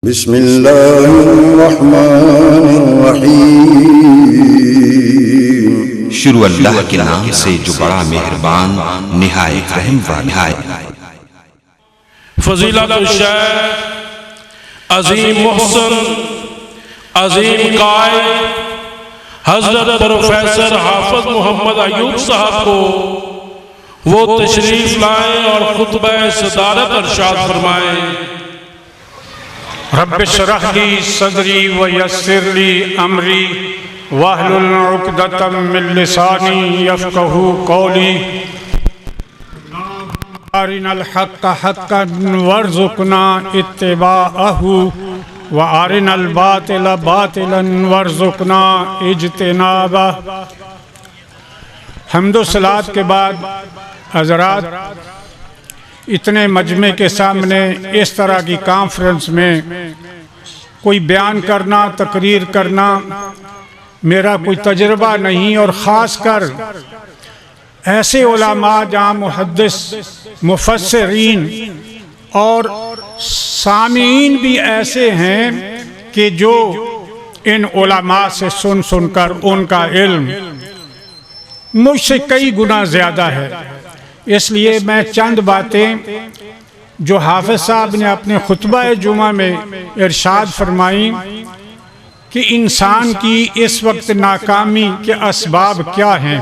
بسم اللہ الرحمن الرحیم۔ شروع اللہ کے نام سے جو بڑا مہربان نہایت رحم والا ہے۔ فضیلت الشیخ عظیم محسن عظیم قائد حضرت پروفیسر حافظ محمد ایوب صاحب کو وہ تشریف لائیں اور خطبہ صدارت ارشاد فرمائیں۔ رب اشرح لی صدری ویسر لی امری واحلل عقدۃ من لسانی یفقہوا قولی۔ ارنا الحق حقا وارزقنا اتباعہ وارنا الباطل باطلا وارزقنا اجتنابہ۔ حمد و صلوات کے بعد حضرات، اتنے مجمع کے سامنے اس طرح کی کانفرنس میں کوئی بیان کرنا، تقریر کرنا میرا کوئی تجربہ نہیں، اور خاص کر ایسے علماء جہاں محدث، مفسرین اور سامعین بھی ایسے ہیں کہ جو ان علماء سے سن کر ان کا علم مجھ سے کئی گنا زیادہ ہے۔ اس لیے میں چند باتیں جو حافظ صاحب نے اپنے خطبہ جمعہ میں ارشاد فرمائیں کہ انسان کی اس وقت ناکامی کے اسباب کیا ہیں۔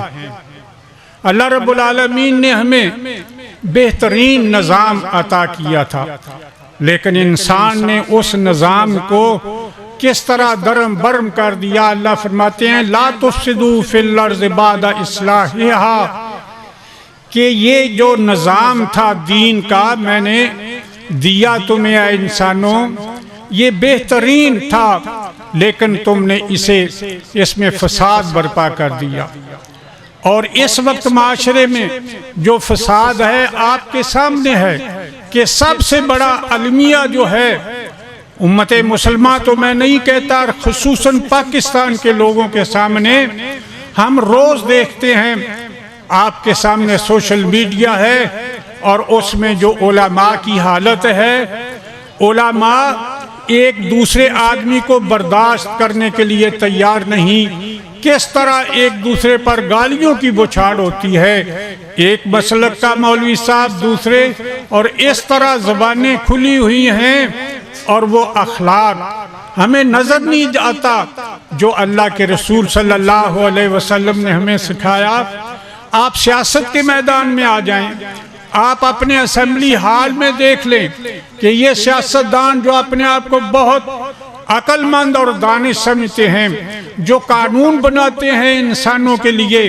اللہ رب العالمین نے ہمیں بہترین نظام عطا کیا تھا، لیکن انسان نے اس نظام کو کس طرح درم برم کر دیا۔ اللہ فرماتے ہیں لا تفسدوا فی الارض بعد اصلاحها، کہ یہ جو نظام تھا دین کا میں نے دیا تمہیں اے انسانوں، یہ بہترین تھا، لیکن تم نے اس میں فساد برپا کر دیا۔ اور اس وقت معاشرے میں جو فساد ہے آپ کے سامنے ہے کہ سب سے بڑا المیہ جو ہے امت مسلمہ، تو میں نہیں کہتا، خصوصاً پاکستان کے لوگوں کے سامنے ہم روز دیکھتے ہیں، آپ کے سامنے سوشل میڈیا ہے اور اس میں جو علماء کی حالت ہے، علماء ایک دوسرے آدمی کو برداشت کرنے کے لیے تیار نہیں، کس طرح ایک دوسرے پر گالیوں کی بوچھاڑ ہوتی ہے، ایک مسلک کا مولوی صاحب دوسرے، اور اس طرح زبانیں کھلی ہوئی ہیں، اور وہ اخلاق ہمیں نظر نہیں آتا جو اللہ کے رسول صلی اللہ علیہ وسلم نے ہمیں سکھایا۔ آپ سیاست کے میدان میں آ جائیں، آپ اپنے اسمبلی ہال میں دیکھ لیں کہ یہ سیاستدان جو اپنے آپ کو بہت عقل مند اور دانش سمجھتے ہیں، جو قانون بناتے ہیں انسانوں کے لیے،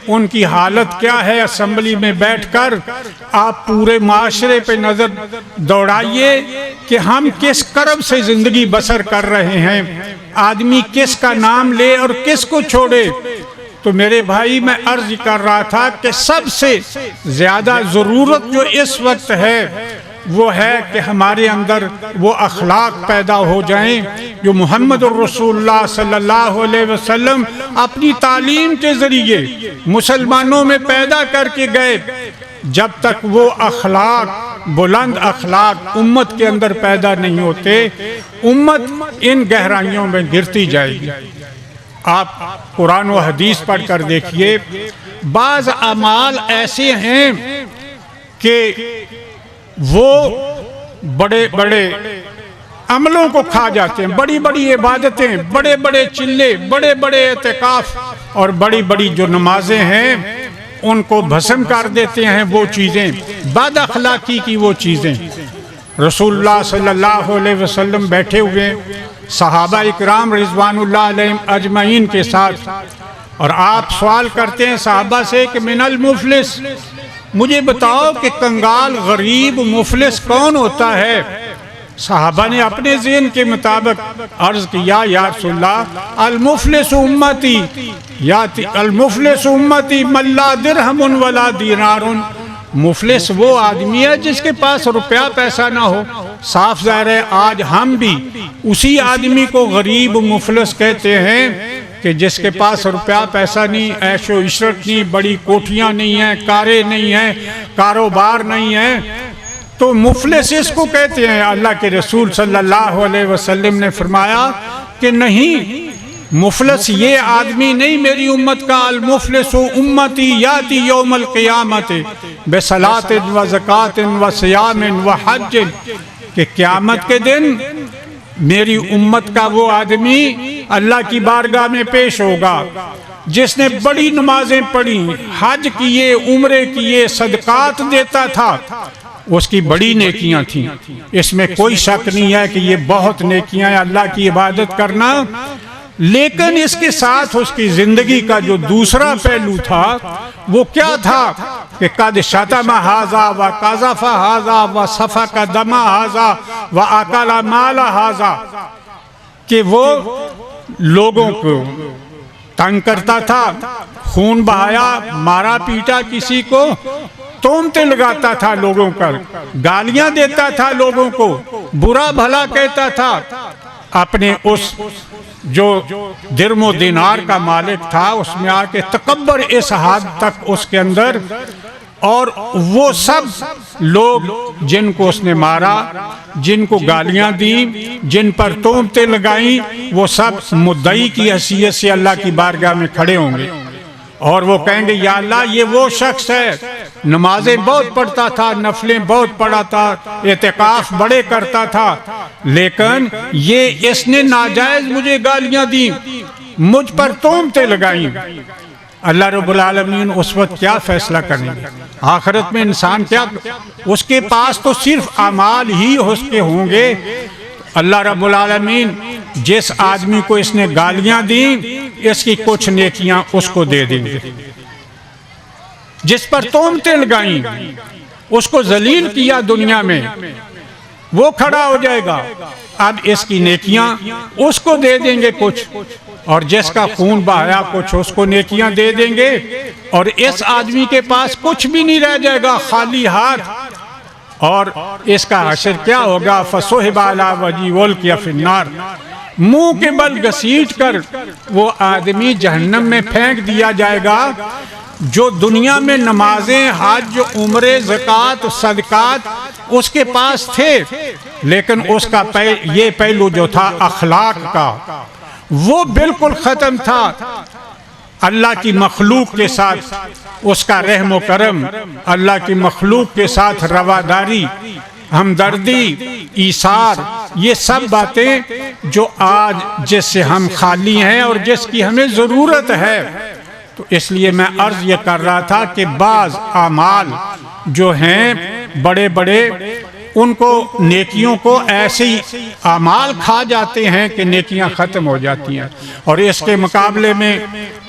ان کی حالت کیا ہے۔ اسمبلی میں بیٹھ کر آپ پورے معاشرے پہ نظر دوڑائیے کہ ہم کس کرب سے زندگی بسر کر رہے ہیں، آدمی کس کا نام لے اور کس کو چھوڑے۔ تو میرے بھائی، میں عرض کر رہا تھا کہ سب سے زیادہ ضرورت جو اس وقت ہے وہ ہے کہ ہمارے اندر وہ اخلاق پیدا ہو جائیں جو محمد الرسول اللہ صلی اللہ علیہ وسلم اپنی تعلیم کے ذریعے مسلمانوں میں پیدا کر کے گئے۔ جب تک وہ اخلاق، بلند اخلاق امت کے اندر پیدا نہیں ہوتے، امت ان گہرائیوں میں گرتی جائے گی۔ آپ قرآن و حدیث پڑھ کر دیکھیے، بعض اعمال ایسے ہیں کہ وہ بڑے بڑے عملوں کو کھا جاتے ہیں، بڑی بڑی عبادتیں، بڑے بڑے چلے، بڑے بڑے اعتکاف اور بڑی بڑی جو نمازیں ہیں ان کو بھسم کر دیتے ہیں۔ وہ چیزیں بد اخلاقی کی، وہ چیزیں۔ رسول اللہ صلی اللہ علیہ وسلم بیٹھے ہوئے صحابہ اکرام رضوان اللہ علیہم اجمعین کے ساتھ، اور آپ سوال کرتے ہیں صحابہ سے کہ من المفلس، مجھے بتاؤ کہ کنگال، غریب، مفلس کون ہوتا ہے؟ صحابہ نے اپنے ذہن کے مطابق عرض کیا یا رسول اللہ، المفلس امتی، المفلس امتی من لا درہم ولا دینار۔ مفلس وہ آدمی ہے جس کے پاس روپیہ پیسہ نہ ہو۔ صاف ظاہر ہے آج ہم بھی اسی آدمی کو غریب مفلس کہتے ہیں کہ جس کے پاس روپیہ پیسہ نہیں، عیش و عشرت نہیں، بڑی کوٹھیاں نہیں ہیں، کاریں نہیں ہیں، کاروبار نہیں ہے۔ تو تو مفلس اس کو کہتے ہیں۔ اللہ کے رسول صلی اللہ علیہ وسلم نے فرمایا کہ نہیں، مفلس یہ آدمی نہیں میری امت کا، المفلس امتی یاتی یوم القیامت بصلاۃ و زکات و صیام و حج، کہ قیامت کے دن میری امت کا وہ آدمی اللہ کی بارگاہ میں پیش ہوگا جس نے بڑی نمازیں پڑھی، حج کیے، عمرے کیے، صدقات دیتا تھا، اس کی بڑی نیکیاں تھیں، اس میں کوئی شک نہیں ہے کہ یہ بہت نیکیاں ہیں اللہ کی عبادت کرنا، لیکن اس کے ساتھ اس کی زندگی کا جو دوسرا پہلو تھا وہ کیا تھا کہ قد شتم ھذا و قذف ھذا و سفک دم ھذا و اکل مال ھذا، کہ وہ لوگوں کو تنگ کرتا تھا، خون بہایا، مارا پیٹا کسی کو، تہمتیں لگاتا تھا لوگوں پر، گالیاں دیتا تھا لوگوں کو، برا بھلا کہتا تھا، اپنے اس جو درم و دینار کا مالک تھا اس میں آ کے تکبر اس حد تک اس کے اندر، اور وہ سب لوگ جن کو اس نے مارا، جن کو گالیاں دی، جن پر تہمتیں لگائیں، وہ سب مدعی کی حیثیت سے اللہ کی بارگاہ میں کھڑے ہوں گے، اور وہ کہیں گے یا اللہ یہ وہ شخص ہے، نمازیں بہت پڑھتا تھا، نفلیں بہت پڑھا تھا، اعتکاف بڑے کرتا تھا، لیکن یہ اس نے ناجائز مجھے گالیاں دی، مجھ پر تہمتیں لگائیں۔ اللہ رب العالمین اس وقت کیا فیصلہ کریں گے؟ آخرت میں انسان کیا، اس کے پاس تو صرف اعمال ہی اس کے ہوں گے۔ اللہ رب العالمین جس آدمی کو اس نے گالیاں دیں اس کی کچھ نیکیاں اس کو دے دیں گے، جس پر تہمتیں لگائیں، اس کو ذلیل کیا دنیا میں، وہ کھڑا ہو جائے گا، اب اس کی نیکیاں اس کو دے دیں گے کچھ، اور جس کا خون بہایا کچھ اس کو نیکیاں دے دیں گے، اور اس آدمی کے پاس کچھ بھی نہیں رہ جائے گا، خالی ہاتھ، اور اس کا حشر کیا ہوگا؟ فَصُحِبَ عَلَىٰ وَجْهِهِ وَأُلْقِيَ فِي النَّارِ، منہ کے بل گھسیٹ کر وہ آدمی جہنم میں پھینک دیا جائے گا، جو دنیا میں نمازیں، حج، عمرے، زکوٰۃ، صدقات اس کے پاس تھے، لیکن اس کا یہ پہلو جو تھا اخلاق کا وہ بالکل ختم تھا۔ اللہ کی مخلوق کے ساتھ اس کا رحم و کرم، اللہ کی مخلوق کے ساتھ رواداری، ہمدردی، ایثار، یہ سب باتیں جو آج جس سے ہم خالی ہیں اور جس کی ہمیں ضرورت ہے۔ تو اس لیے میں عرض یہ کر رہا تھا کہ بعض اعمال جو ہیں بڑے بڑے، ان کو نیکیوں کو ایسے اعمال کھا جاتے ہیں کہ نیکیاں ختم ہو جاتی ہیں، اور اس کے مقابلے میں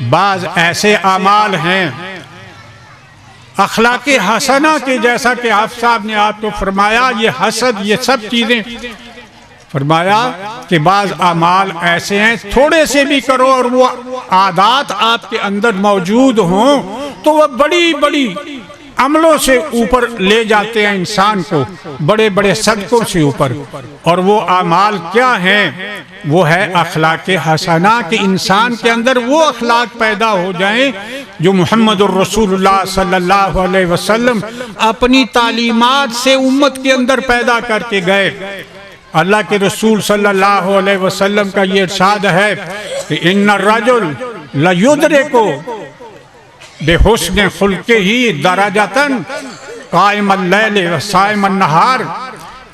بعض ایسے اعمال ہیں اخلاق حسنہ کے، جیسا کہ آپ صاحب نے آپ کو فرمایا یہ حسد، یہ سب چیزیں، فرمایا کہ بعض اعمال ایسے ہیں تھوڑے سے بھی کرو اور وہ عادات آپ کے اندر موجود ہوں تو وہ بڑی بڑی عملوں سے اوپر لے جاتے ہیں انسان کو، بڑے بڑے صدقوں سے اوپر، اور وہ اعمال کیا ہیں؟ وہ ہے اخلاق حسنہ، کہ انسان کے اندر وہ اخلاق پیدا ہو جائیں جو محمد الرسول اللہ صلی اللہ علیہ وسلم اپنی تعلیمات سے امت کے اندر پیدا کر کے گئے۔ اللہ کے رسول صلی اللہ علیہ وسلم کا یہ ارشاد ہے کہ ان الرجل لیدرک بحسن خلقہ درجۃ قائم اللیل و صائم النہار،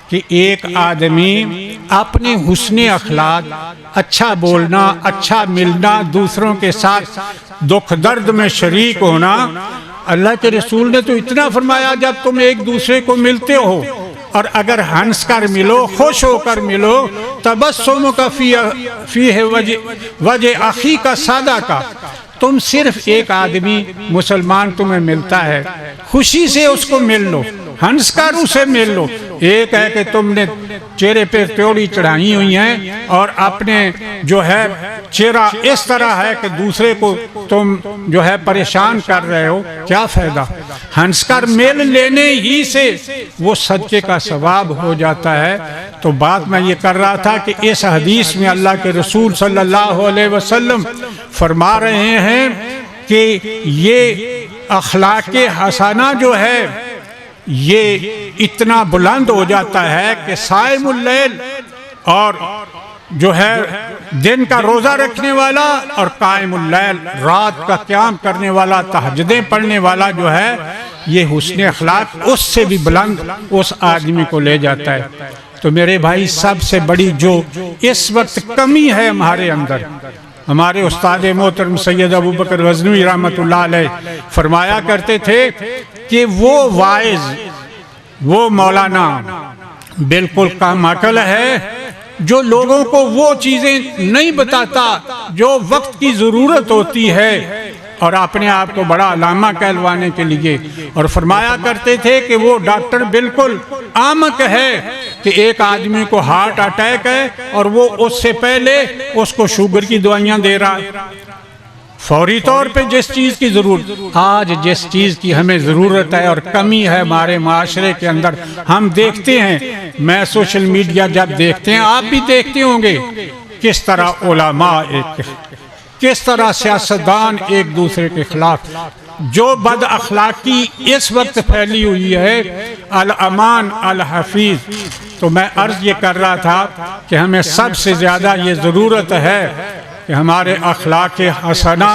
کہ ایک آدمی اپنے حسن اخلاق، اچھا بولنا، اچھا ملنا، دوسروں کے ساتھ دکھ درد میں شریک ہونا، اللہ کے رسول نے تو اتنا فرمایا جب تم ایک دوسرے کو ملتے ہو اور اگر ہنس کر ملو، خوش ہو کر ملو، تبسم کا فیہ وجہ اخی کا صدقہ، تم صرف ایک آدمی مسلمان تمہیں ملتا ہے، خوشی سے اس کو مل لو، ہنس کر اسے مل لو۔ ایک ہے کہ تم نے چہرے پہ تیوڑی چڑھائی ہوئی ہیں اور اپنے جو ہے چہرہ اس طرح ہے کہ دوسرے کو تم جو ہے پریشان کر رہے ہو، کیا فائدہ؟ ہنس کر مل لینے ہی سے وہ صدقے کا ثواب ہو جاتا ہے۔ تو بات میں یہ کر رہا تھا کہ اس حدیث میں اللہ کے رسول صلی اللہ علیہ وسلم فرما رہے ہیں کہ یہ اخلاق حسنہ جو ہے یہ اتنا بلند ہو جاتا ہے کہ صائم اللیل اور جو ہے دن کا روزہ رکھنے والا اور قائم اللیل رات کا قیام کرنے والا تہجدیں پڑھنے والا جو ہے یہ حسن اخلاق اس سے بھی بلند اس آدمی کو لے جاتا ہے۔ تو میرے بھائی سب سے بڑی جو اس وقت کمی ہے ہمارے اندر، ہمارے استاد محترم سید ابو بکر غزنوی رحمۃ اللہ علیہ فرمایا کرتے تھے کہ وہ واعظ، وہ مولانا بالکل کم عقل ہے جو لوگوں کو وہ چیزیں نہیں بتاتا جو وقت کی ضرورت ہوتی ہے اور اپنے آپ کو بڑا علامہ کہلوانے کے لیے، اور فرمایا کرتے تھے کہ وہ ڈاکٹر بالکل احمق ہے کہ ایک آدمی کو ہارٹ اٹیک ہے اور وہ اس سے پہلے اس کو شوگر کی دوائیاں دے رہا ہے، فوری طور پہ جس چیز کی ضرورت۔ آج جس چیز کی ہمیں ضرورت ہے اور کمی ہے ہمارے معاشرے کے اندر، ہم دیکھتے ہیں، میں سوشل میڈیا جب دیکھتے ہیں، آپ بھی دیکھتے ہوں گے، کس طرح علماء کس طرح سیاستدان ایک دوسرے کے خلاف، جو بد اخلاقی اس وقت پھیلی ہوئی ہے، الامان الحفیظ۔ تو میں عرض یہ کر رہا تھا کہ ہمیں سب سے زیادہ یہ ضرورت ہے کہ ہمارے اخلاق حسنہ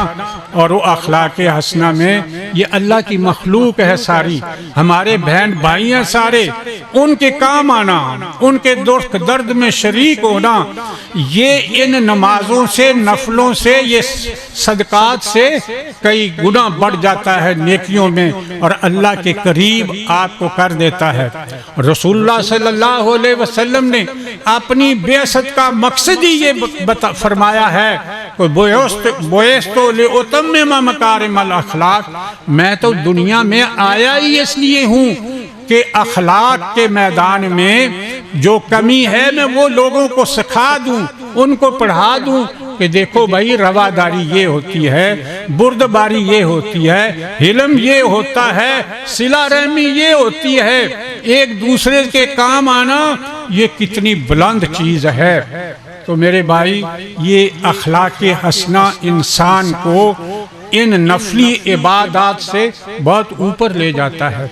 اور وہ اخلاق حسنہ میں یہ اللہ کی مخلوق ہے ساری، ہمارے بہن بھائی ہیں سارے، ان کے کام آنا، ان کے دکھ درد میں شریک ہونا، یہ ان نمازوں سے، نفلوں سے، یہ صدقات سے کئی گنا بڑھ جاتا ہے نیکیوں میں اور اللہ کے قریب آپ کو کر دیتا ہے۔ رسول اللہ صلی اللہ علیہ وسلم نے اپنی بعثت کا مقصد ہی یہ فرمایا ہے کہ بوئستو لأتمم مکارم الاخلاق، میں تو دنیا میں آیا ہی اس لیے ہوں کہ اخلاق کے میدان میں جو کمی ہے میں وہ لوگوں کو سکھا دوں، ان کو پڑھا دوں کہ دیکھو بھائی رواداری یہ ہوتی ہے، بردباری یہ ہوتی ہے، حلم یہ ہوتا ہے، صلہ رحمی یہ ہوتی ہے، ایک دوسرے کے کام آنا یہ کتنی بلند چیز ہے۔ تو میرے بھائی یہ اخلاق حسنہ انسان کو ان نفلی عبادات سے بہت اوپر لے جاتا ہے۔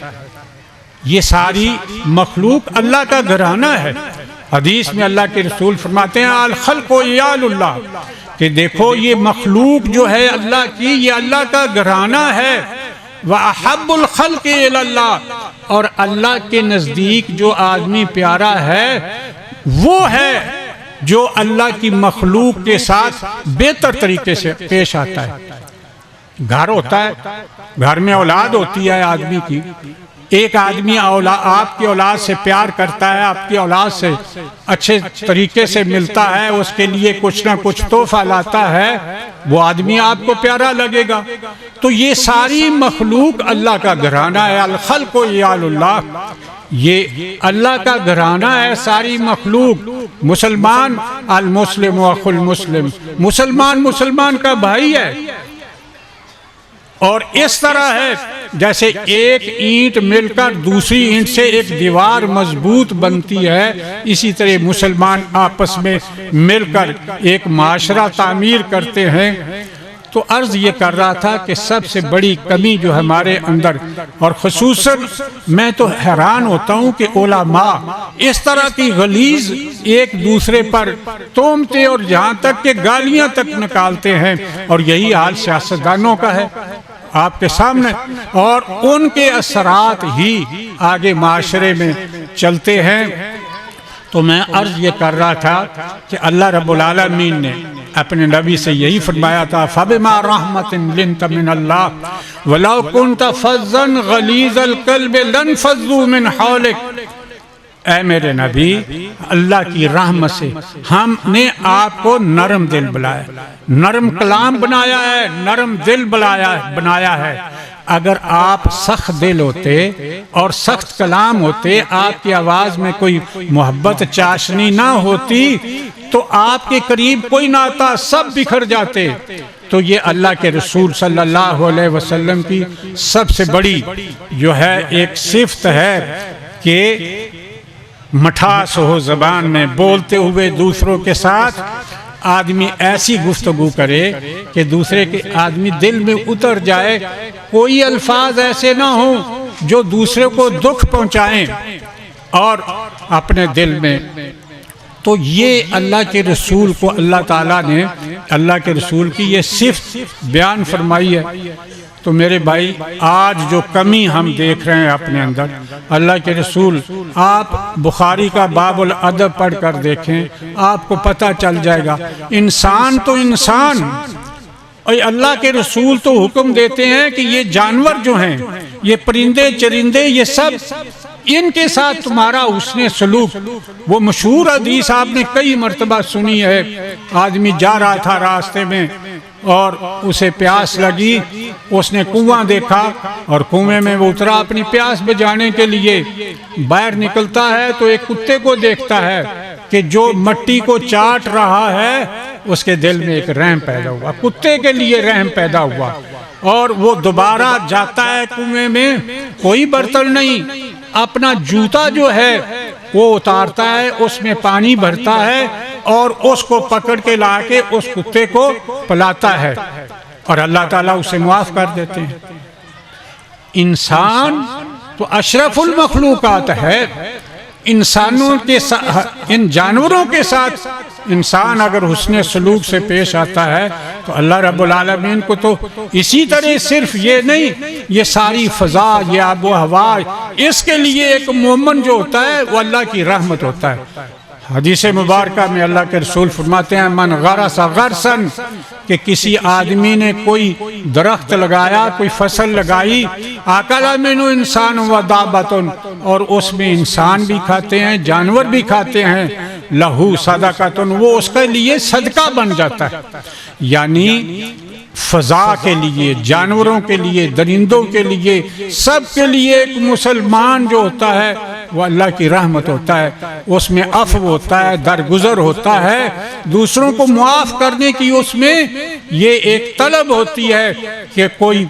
یہ ساری مخلوق اللہ کا گھرانہ ہے۔ حدیث میں اللہ کے رسول فرماتے ہیں الخلق عیال اللہ، کہ دیکھو یہ مخلوق جو ہے اللہ کی، یہ اللہ کا گھرانہ ہے۔ وَأَحَبُّ الْخَلْقِ إِلَى اللَّهِ، اور اللہ کے نزدیک جو آدمی پیارا ہے وہ ہے جو اللہ کی مخلوق کے ساتھ بہتر طریقے سے پیش آتا ہے۔ گھر ہوتا ہے، گھر میں اولاد ہوتی ہے آدمی کی، ایک آدمی آپ کی اولاد سے پیار کرتا ہے، آپ کی اولاد سے اچھے طریقے سے ملتا ہے، اس کے لیے کچھ نہ کچھ تحفہ لاتا ہے، وہ آدمی آپ کو پیارا لگے گا۔ تو یہ ساری مخلوق اللہ کا گھرانہ ہے، الخلق عیال اللہ، یہ اللہ کا گھرانہ ہے ساری مخلوق۔ مسلمان المسلم اخو المسلم، مسلمان مسلمان کا بھائی ہے، اور اس طرح ہے جیسے ایک اینٹ مل کر دوسری اینٹ سے ایک دیوار مضبوط بنتی ہے، اسی طرح مسلمان آپس میں مل کر ایک معاشرہ تعمیر کرتے ہیں۔ تو عرض یہ کر رہا تھا کہ سب سے بڑی کمی جو ہمارے اندر، اور خصوصاً میں تو حیران ہوتا ہوں کہ علماء اس طرح کی غلیظ ایک دوسرے پر تہمتیں اور جہاں تک کہ گالیاں تک نکالتے ہیں، اور یہی حال سیاستدانوں کا ہے آپ کے سامنے، اور ان کے اثرات ہی آگے معاشرے میں چلتے ہیں۔ تو میں عرض یہ کر رہا تھا کہ اللہ رب العالمین نے اپنے نبی سے یہی فرمایا تھا فَبِمَا رَحْمَةٍ لِنْتَ مِنَ اللَّهِ وَلَوْ كُنْتَ فَظًّا غَلِيظَ الْقَلْبِ لَانْفَضُّوا مِنْ حَوْلِكَ، اے میرے نبی اللہ کی رحمت سے ہم نے آپ کو نرم دل بنایا، نرم کلام بنایا ہے، نرم دل بنایا ہے۔ اگر آپ سخت دل ہوتے اور سخت کلام ہوتے، آپ کی آواز میں کوئی محبت چاشنی نہ ہوتی تو آپ کے قریب کوئی نہ آتا، سب بکھر جاتے۔ تو یہ اللہ کے رسول صلی اللہ علیہ وسلم کی سب سے بڑی جو ہے ایک صفت ہے کہ مٹھاس ہو زبان میں، بولتے ہوئے دوسروں کے ساتھ آدمی ایسی گفتگو کرے کہ دوسرے کے آدمی دل میں اتر جائے، کوئی الفاظ ایسے نہ ہوں جو دوسرے کو دکھ پہنچائیں اور اپنے دل میں، تو یہ اللہ کے رسول کو اللہ تعالیٰ نے اللہ کے رسول کی یہ صفت بیان فرمائی ہے۔ تو میرے بھائی آج جو کمی ہم دیکھ رہے ہیں اپنے اندر، اللہ کے رسول، آپ بخاری کا باب الادب پڑھ کر دیکھیں، آپ کو پتہ چل جائے گا انسان تو انسان، اور اللہ کے رسول تو حکم دیتے ہیں کہ یہ جانور جو ہیں، یہ پرندے چرندے، یہ سب ان کے ساتھ تمہارا حسن سلوک۔ وہ مشہور حدیث آپ نے کئی مرتبہ سنی ہے، آدمی جا رہا تھا راستے میں اور اسے پیاس لگی، اس نے کنواں دیکھا اور کنویں میں وہ اترا اپنی پیاس بجھانے کے لیے، باہر نکلتا ہے تو ایک کتے کو دیکھتا ہے کہ جو مٹی کو چاٹ رہا ہے، اس کے دل میں ایک رحم پیدا ہوا، کتے کے لیے رحم پیدا ہوا، اور وہ دوبارہ جاتا ہے کنویں میں، کوئی برتن نہیں، اپنا جوتا جو ہے وہ اتارتا ہے، اس میں پانی بھرتا ہے اور اس کو پکڑ کے لا کے اس کتے کو پلاتا ہے، اور اللہ تعالیٰ اسے معاف کر دیتے ہیں۔ انسان تو اشرف المخلوقات ہے، انسانوں کے ان جانوروں کے ساتھ انسان اگر حسن سلوک سے پیش آتا ہے تو اللہ رب العالمین کو تو اسی طرح صرف یہ نہیں، یہ ساری فضا، یہ آب و ہوا، اس کے لیے ایک مومن جو ہوتا ہے وہ اللہ کی رحمت ہوتا ہے۔ حدیث مبارکہ میں اللہ کے رسول فرماتے ہیں من غرس غرسن، کہ کسی آدمی نے کوئی درخت لگایا، کوئی فصل لگائی، آکل منہ انسان و دابۃ، اور اس میں انسان بھی کھاتے ہیں جانور بھی کھاتے ہیں، لہو صدقۃ، وہ اس کے لیے صدقہ بن جاتا ہے۔ یعنی فضا کے لیے، جانوروں کے لیے، درندوں کے لیے، سب کے لیے ایک مسلمان جو ہوتا ہے وہ اللہ کی رحمت ہوتا ہے، اس میں عفو ہوتا ہے، درگزر ہوتا ہے، دوسروں کو معاف کرنے کی اس میں یہ ایک طلب ہوتی ہے کہ کوئی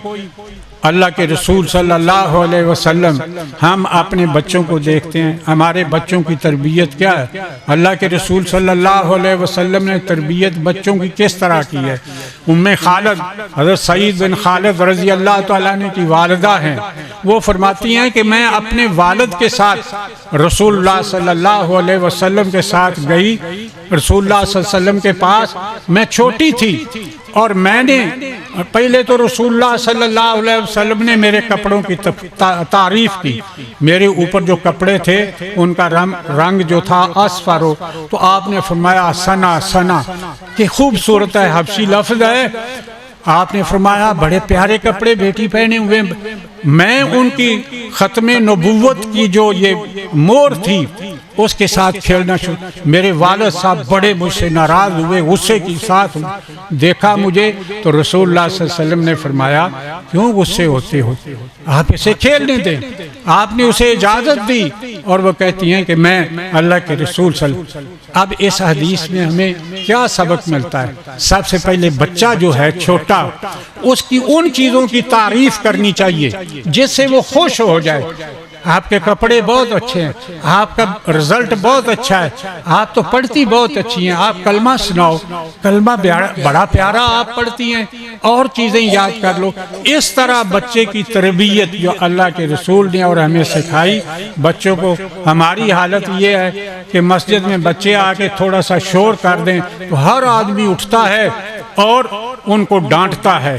اللہ کے رسول صلی اللہ علیہ وسلم، ہم اپنے بچوں کو دیکھتے ہیں، ہمارے بچوں کی تربیت کیا ہے، اللہ کے رسول صلی اللہ علیہ وسلم نے تربیت بچوں کی کس طرح کی ہے۔ ام خالد حضرت سعید بن خالد رضی اللہ تعالیٰ عنہ کی والدہ ہیں، وہ فرماتی ہیں کہ میں اپنے والد کے ساتھ رسول اللہ صلی اللہ علیہ وسلم کے ساتھ گئی، رسول اللہ صلی اللہ علیہ وسلم کے پاس، میں چھوٹی تھی، اور میں نے پہلے تو رسول اللہ صلی اللہ علیہ وسلم نے میرے کپڑوں کی تعریف کی، میرے اوپر جو کپڑے تھے ان کا رنگ جو تھا اصفر ہو، تو آپ نے فرمایا سنا سنا، کہ خوبصورت ہے، حبشی لفظ ہے، آپ نے فرمایا بڑے پیارے کپڑے بیٹی پہنے ہوئے۔ میں ان کی ختم نبوت کی جو یہ مور تھی اس کے ساتھ کھیلنا شروع، میرے والد صاحب بڑے مجھ سے ناراض ہوئے، غصے کے ساتھ دیکھا مجھے تو رسول اللہ صلی اللہ علیہ وسلم نے فرمایا کیوں غصے ہوتے ہو، آپ اسے کھیلنے دیں، آپ نے اسے اجازت دی، اور وہ کہتی ہیں کہ میں اللہ کے رسول صلی اللہ علیہ وسلم۔ اب اس حدیث میں ہمیں کیا سبق ملتا ہے؟ سب سے پہلے بچہ جو ہے چھوٹا، اس کی ان چیزوں کی تعریف کرنی چاہیے جس سے وہ خوش ہو جائے۔ آپ کے کپڑے بہت اچھے ہیں، آپ کا رزلٹ بہت اچھا ہے، آپ تو پڑھتی بہت اچھی ہیں، آپ کلمہ سناؤ، کلمہ بڑا پیارا آپ پڑھتی ہیں، اور چیزیں یاد کر لو۔ اس طرح بچے کی تربیت جو اللہ کے رسول نے اور ہمیں سکھائی، بچوں کو، ہماری حالت یہ ہے کہ مسجد میں بچے آ کے تھوڑا سا شور کر دیں تو ہر آدمی اٹھتا ہے اور ان کو ڈانٹتا ہے۔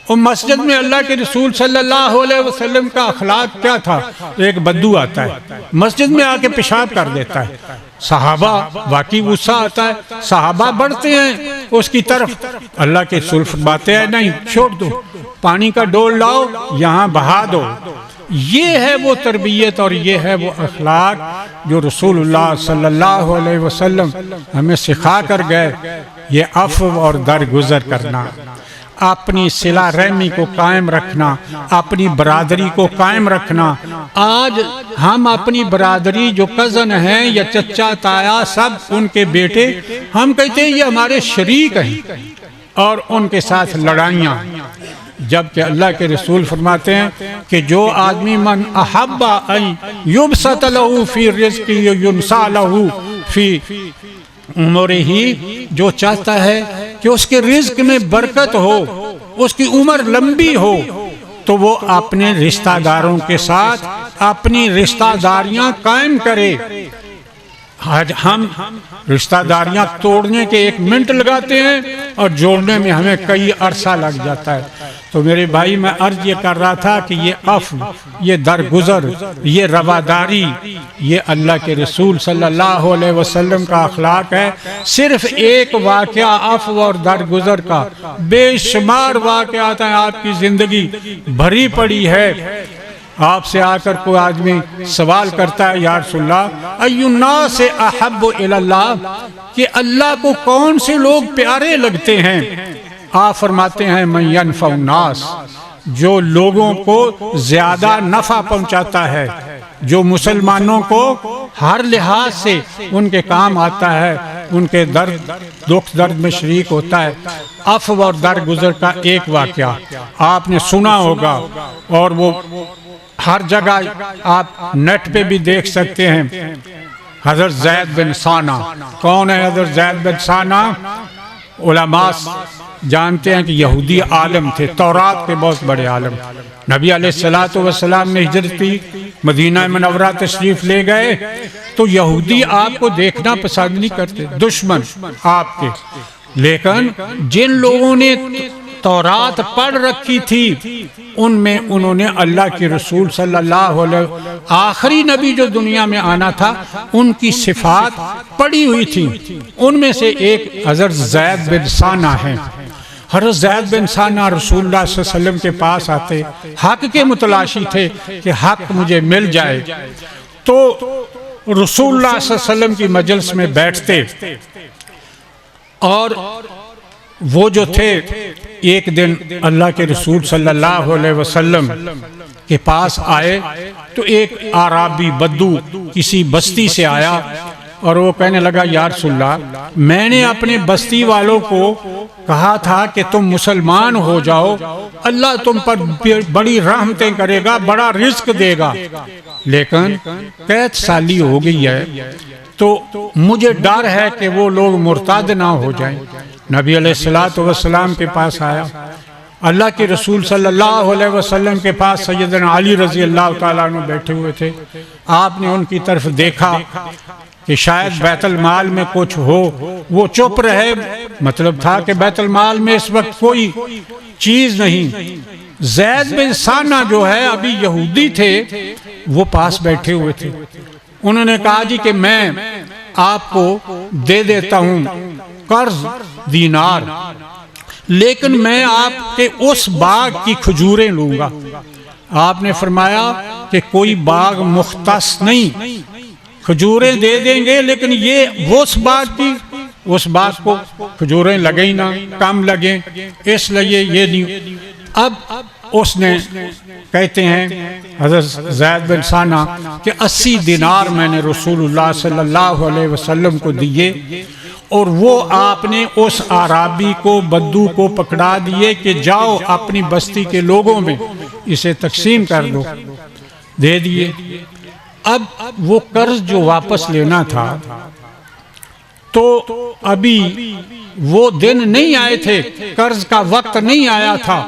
اور مسجد میں اللہ کے رسول صلی اللہ علیہ وسلم کا اخلاق کیا تھا؟ ایک بدو آتا ہے مسجد میں آ کے پیشاب کر دیتا ہے، صحابہ واقعی غصہ آتا ہے، صحابہ بڑھتے ہیں اس کی طرف، اللہ کے رسول فرماتے ہیں نہیں، چھوڑ دو، پانی کا ڈول لاؤ یہاں بہا دو۔ یہ ہے وہ تربیت اور یہ ہے وہ اخلاق جو رسول اللہ صلی اللہ علیہ وسلم ہمیں سکھا کر گئے۔ یہ عفو اور درگزر کرنا، اپنی صلہ رحمی کو قائم رکھنا، اپنی برادری کو قائم رکھنا۔ آج ہم اپنی برادری جو کزن ہیں یا چچا تایا سب ان کے بیٹے، ہم کہتے ہیں یہ ہمارے شریک ہیں، اور ان کے ساتھ لڑائیاں، جبکہ اللہ کے رسول فرماتے ہیں کہ جو آدمی من احب ان یبسط له فی رزق ینسا له فی عمرہ، جو چاہتا ہے کہ اس کے رزق میں برکت ہو، اس کی عمر لمبی ہو، تو وہ اپنے رشتہ داروں کے ساتھ اپنی رشتہ داریاں قائم کرے۔ آج ہم رشتہ داریاں توڑنے کے 1 منٹ لگاتے ہیں اور جوڑنے میں ہمیں کئی عرصہ لگ جاتا ہے۔ تو میرے بھائی میں عرض یہ کر رہا تھا کہ یہ عفو، یہ درگزر، یہ رواداری، یہ اللہ کے رسول صلی اللہ علیہ وسلم کا اخلاق ہے۔ صرف ایک واقعہ عفو اور درگزر کا، بے شمار واقعات ہیں، آپ کی زندگی بھری پڑی ہے۔ آپ سے آ کر کوئی آدمی سوال کرتا ہے، یا رسول اللہ ای الناس احب الی اللہ، کہ اللہ کو کون سے لوگ پیارے لگتے ہیں؟ آپ فرماتے ہیں من ینفع الناس، جو لوگوں کو زیادہ نفع پہنچاتا ہے، جو مسلمانوں کو ہر لحاظ سے ان کے کام آتا ہے، ان کے درد دکھ درد میں شریک ہوتا ہے۔ عفو اور درگزر کا ایک واقعہ آپ نے سنا ہوگا، اور وہ ہر جگہ آپ نیٹ پہ بھی دیکھ سکتے ہیں۔ حضرت زید بن ثانہ، کون ہے حضرت زید بن ثانہ؟ علماء جانتے ہیں کہ یہودی عالم تھے، تورات کے بہت بڑے عالم۔ نبی علیہ السلام نے ہجرت کی، مدینہ منورہ تشریف لے گئے، تو یہودی آپ کو دیکھنا پسند نہیں کرتے، دشمن آپ کے۔ لیکن جن لوگوں نے تورات پڑھ رکھی تھی، ان میں انہوں نے اللہ کے رسول صلی اللہ علیہ وسلم، آخری نبی جو دنیا میں آنا تھا، ان کی صفات پڑھی ہوئی تھی۔ ان میں سے ایک حضرت زید بن ثانہ ہیں۔ حضرت زید بن ثانہ رسول اللہ صلی اللہ علیہ وسلم کے پاس آتے، حق کے متلاشی تھے کہ حق مجھے مل جائے، تو رسول اللہ صلی اللہ علیہ وسلم کی مجلس میں بیٹھتے، اور وہ جو تھے، ایک دن اللہ کے رسول صلی اللہ علیہ وسلم کے پاس آئے، تو ایک اعرابی بدو کسی بستی سے آیا، اور وہ کہنے لگا یا رسول اللہ، میں نے اپنے بستی والوں کو کہا تھا کہ تم مسلمان ہو جاؤ، اللہ تم پر بڑی رحمتیں کرے گا، بڑا رزق دے گا، لیکن قید سالی ہو گئی ہے، تو مجھے ڈر ہے کہ وہ لوگ مرتد نہ ہو جائیں۔ نبی علیہ السلام کے پاس آیا، اللہ کے رسول صلی اللہ علیہ وسلم کے پاس سیدنا علی رضی اللہ تعالیٰ عنہ بیٹھے ہوئے تھے۔ آپ نے ان کی طرف دیکھا کہ شاید بیت المال میں کچھ ہو، وہ چپ رہے، مطلب تھا کہ بیت المال میں اس وقت کوئی چیز نہیں۔ زید بن ثانہ جو ہے، ابھی یہودی تھے، وہ پاس بیٹھے ہوئے تھے۔ انہوں نے کہا جی کہ میں آپ کو دے دیتا ہوں قرض دینار، لیکن میں آپ کے اس باغ کی کھجوریں لوں گا۔ آپ نے فرمایا کہ کوئی باغ مختص نہیں، کھجوریں دے دیں گے، لیکن یہ اس باغ کی، اس باغ کو کھجوریں لگیں نہ، کم لگیں، اس لیے یہ نہیں۔ اب اس نے، کہتے ہیں حضرت زید بن ثانہ، کہ 80 دینار میں نے رسول اللہ صلی اللہ علیہ وسلم کو دیے، اور وہ آپ نے اس اعرابی کو، بدو کو پکڑا دیے کہ جاؤ اپنی بستی کے لوگوں میں اسے تقسیم کر دو، دے دیے۔ اب وہ قرض جو واپس لینا تھا، تو ابھی وہ دن نہیں آئے تھے، قرض کا وقت نہیں آیا تھا،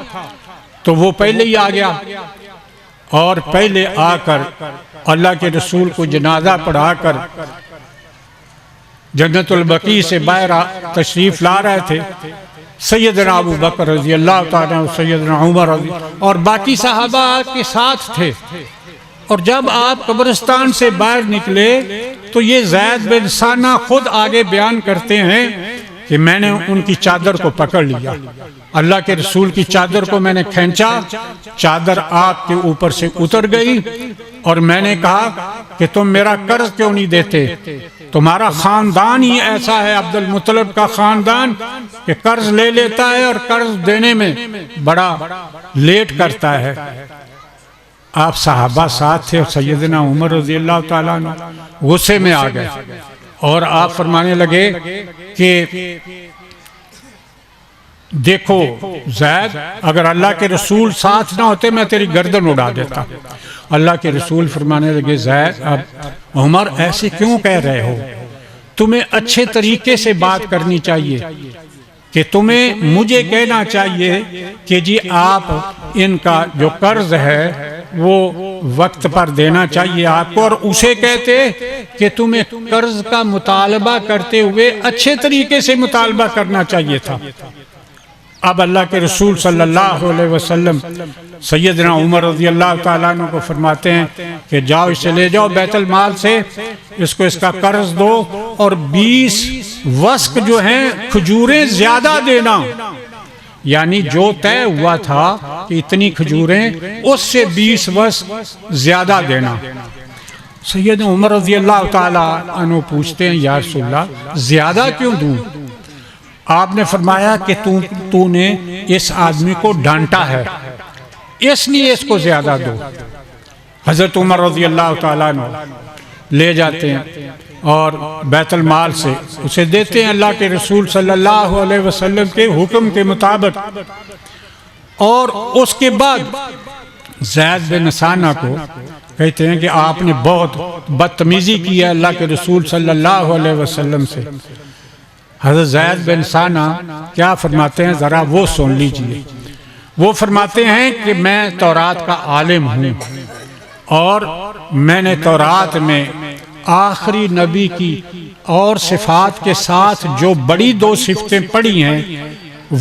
تو وہ پہلے ہی آ گیا، اور پہلے آ کر اللہ کے رسول کو جنازہ پڑھا کر جنت البقیع سے باہر تشریف لا رہے تھے۔ سیدنا ابو بکر رضی اللہ تعالیٰ عنہ، سیدنا عمر رضی، اور باقی صحابہ آپ کے ساتھ تھے۔ اور جب آپ قبرستان سے باہر نکلے، تو یہ زید بن ثانہ خود آگے بیان کرتے ہیں کہ میں نے ان کی چادر کو پکڑ لیا، اللہ کے رسول کی چادر کو میں نے کھینچا، چادر آپ کے اوپر سے اتر گئی، اور میں نے کہا کہ تم میرا قرض کیوں نہیں دیتے؟ تمہارا خاندان ہی ایسا ہے، عبد المطلب کا خاندان، کہ قرض لے لیتا ہے اور قرض دینے میں بڑا لیٹ کرتا ہے۔ آپ صحابہ ساتھ تھے، سیدنا عمر رضی اللہ تعالیٰ عنہ غصے میں آ گئے، اور آپ فرمانے لگے کہ دیکھو زید، اگر اللہ کے رسول ساتھ نہ ہوتے میں تیری گردن اڑا دیتا۔ اللہ کے رسول فرمانے لگے زید، اب عمر ایسے کیوں کہہ رہے ہو؟ تمہیں اچھے طریقے سے بات کرنی چاہیے کہ تمہیں مجھے کہنا چاہیے کہ جی آپ ان کا جو قرض ہے وہ وقت پر دینا چاہیے آپ کو، اور اسے کہتے کہ تمہیں قرض کا مطالبہ کرتے ہوئے اچھے طریقے سے مطالبہ کرنا چاہیے تھا۔ اب اللہ کے رسول صلی اللہ علیہ وسلم سیدنا عمر رضی اللہ تعالیٰ عنہ کو فرماتے ہیں کہ جاؤ اسے لے جاؤ بیت المال سے، اس کو اس کا قرض دو، اور 20 وسق جو ہیں کھجوریں زیادہ دینا، یعنی جو طے ہوا تھا کہ اتنی کھجوریں اس سے 20 وسق زیادہ دینا۔ سیدنا عمر رضی اللہ تعالیٰ عنہ پوچھتے ہیں یا رسول اللہ زیادہ کیوں دوں؟ آپ نے فرمایا کہ تو نے اس آدمی کو ڈانٹا ہے اس لیے اس کو زیادہ دو۔ حضرت عمر رضی اللہ تعالیٰ عنہ لے جاتے ہیں اور بیت المال سے اسے دیتے ہیں اللہ کے رسول صلی اللہ علیہ وسلم کے حکم کے مطابق، اور اس کے بعد زید بن ثانہ کو کہتے ہیں کہ آپ نے بہت بدتمیزی کی ہے اللہ کے رسول صلی اللہ علیہ وسلم سے۔ حضرت زید بن ثانہ کیا فرماتے ہیں ذرا وہ سن لیجئے۔ وہ فرماتے ہیں کہ میں تورات کا عالم ہوں، اور میں نے تورات میں آخری نبی کی اور صفات کے ساتھ جو بڑی 2 صفتیں پڑھی ہیں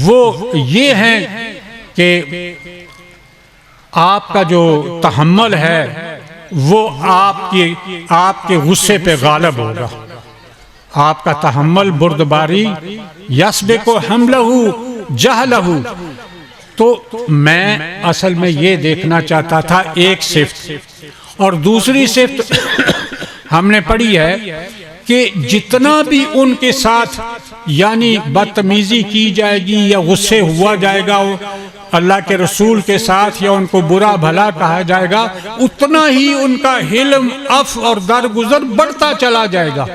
وہ یہ ہیں کہ آپ کا جو تحمل ہے وہ آپ کے غصے پہ غالب ہوگا، آپ کا تحمل بردباری یسبق حملہ جہلہ۔ تو میں اصل میں یہ دیکھنا چاہتا تھا ایک صفت، اور دوسری صفت ہم نے پڑھی ہے کہ جتنا بھی ان کے ساتھ یعنی بدتمیزی کی جائے گی یا غصے ہوا جائے گا اللہ کے رسول کے ساتھ یا ان کو برا بھلا کہا جائے گا، اتنا ہی ان کا حلم عفو اور درگزر بڑھتا چلا جائے گا۔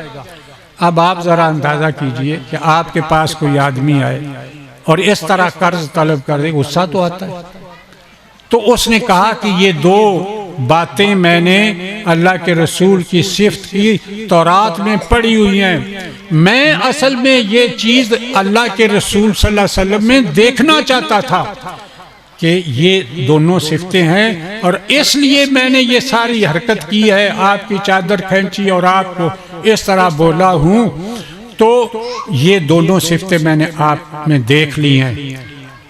اب آپ ذرا اندازہ کیجئے کہ آپ کے پاس کوئی آدمی آئے اور اس طرح قرض طلب کر دے، غصہ تو آتا ہے۔ تو اس نے کہا کہ یہ 2 باتیں میں نے اللہ کے رسول کی صفت کی تورات میں پڑھی ہوئی ہیں، میں اصل میں یہ چیز اللہ کے رسول صلی اللہ علیہ وسلم میں دیکھنا چاہتا تھا کہ یہ دونوں صفتیں ہیں، اور اس لیے میں نے یہ ساری حرکت کی ہے، آپ کی چادر کھینچی اور آپ کو اس طرح بولا ہوں۔ تو یہ دونوں صفتیں میں نے آپ میں دیکھ لی ہیں،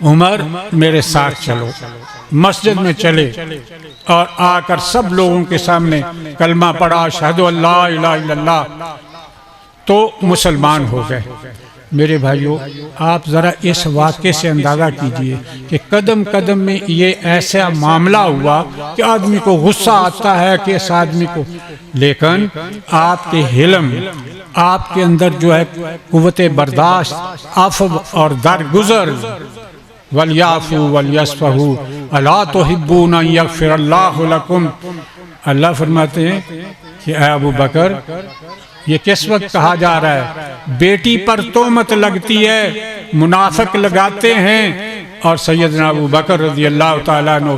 عمر میرے ساتھ چلو۔ مسجد میں چلے اور آ کر سب لوگوں کے سامنے کلمہ پڑھا، اشہد ان لا الہ الا اللہ، تو مسلمان ہو گئے۔ میرے بھائیو آپ ذرا اس واقعے سے اندازہ کیجئے کہ قدم قدم میں یہ ایسا معاملہ ہوا کہ آدمی کو غصہ آتا ہے کہ اس آدمی کو، لیکن آپ کے حلم، آپ کے اندر جو ہے قوت برداشت، عفو اور درگزر، وَلْيَعْفُوا وَلْيَصْفَحُوا أَلَا تُحِبُّونَ أَن يَغْفِرَ اللَّهُ لَكُمْ۔ اللہ فرماتے ہیں کہ اے ابو بکر، یہ کس وقت کہا جا رہا ہے؟ بیٹی پر تہمت لگتی ہے، منافق لگاتے ہیں، اور سیدنا ابو بکر رضی اللہ تعالیٰ عنہ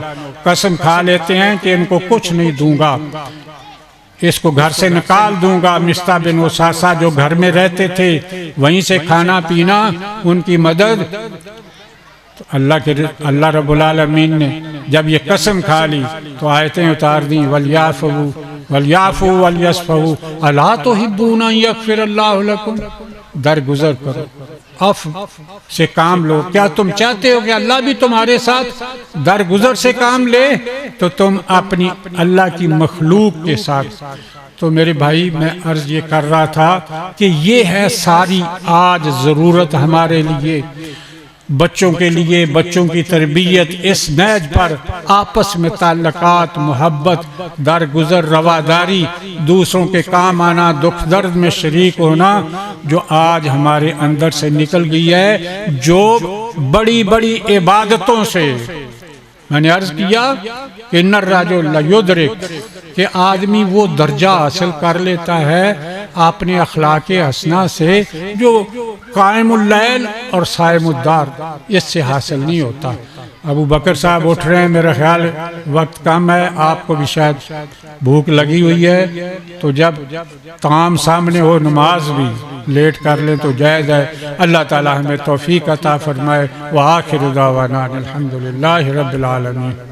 قسم کھا لیتے ہیں کہ ان کو کچھ نہیں دوں گا، اس کو گھر سے نکال دوں گا۔ مصطح بن وثاثہ جو گھر میں رہتے تھے وہیں سے کھانا پینا، ان کی مدد۔ تو اللہ رب العالمین نے جب یہ قسم کھا لی تو آیتیں اتار دیں، وَلْيَعْفُوا وَلْيَصْفَحُوا أَلَا تُحِبُّونَ أَن يَغْفِرَ اللَّهُ لَكُمْ۔ درگزر کرو، عفو سے کام لو۔ کیا تم چاہتے ہو کہ اللہ بھی تمہارے ساتھ درگزر سے کام لے؟ تو تم اپنی اللہ کی مخلوق کے ساتھ۔ تو میرے بھائی میں عرض یہ کر رہا تھا کہ یہ ہے ساری آج ضرورت ہمارے لیے، بچوں کے لیے، بچوں کی تربیت، اس نہج پر آپس میں تعلقات، محبت، درگزر، رواداری، دوسروں کے کام آنا، دکھ درد میں شریک ہونا، جو آج ہمارے اندر سے نکل گئی ہے، جو بڑی بڑی عبادتوں سے۔ میں نے عرض کیا کہ ان الرجل لیدرک، کہ آدمی وہ درجہ حاصل کر لیتا ہے اپنے اخلاق حسنہ سے جو قائم اللیل اور صائم الدار اس سے حاصل نہیں ہوتا۔ ابو بکر صاحب اٹھ رہے ہیں، میرا خیال وقت کم ہے، آپ کو بھی شاید بھوک لگی ہوئی ہے، تو جب طعام سامنے ہو نماز بھی لیٹ کر لیں تو جائز ہے۔ اللہ تعالی ہمیں توفیق عطا فرمائے۔ وآخر دعوانا الحمدللہ رب العالمین۔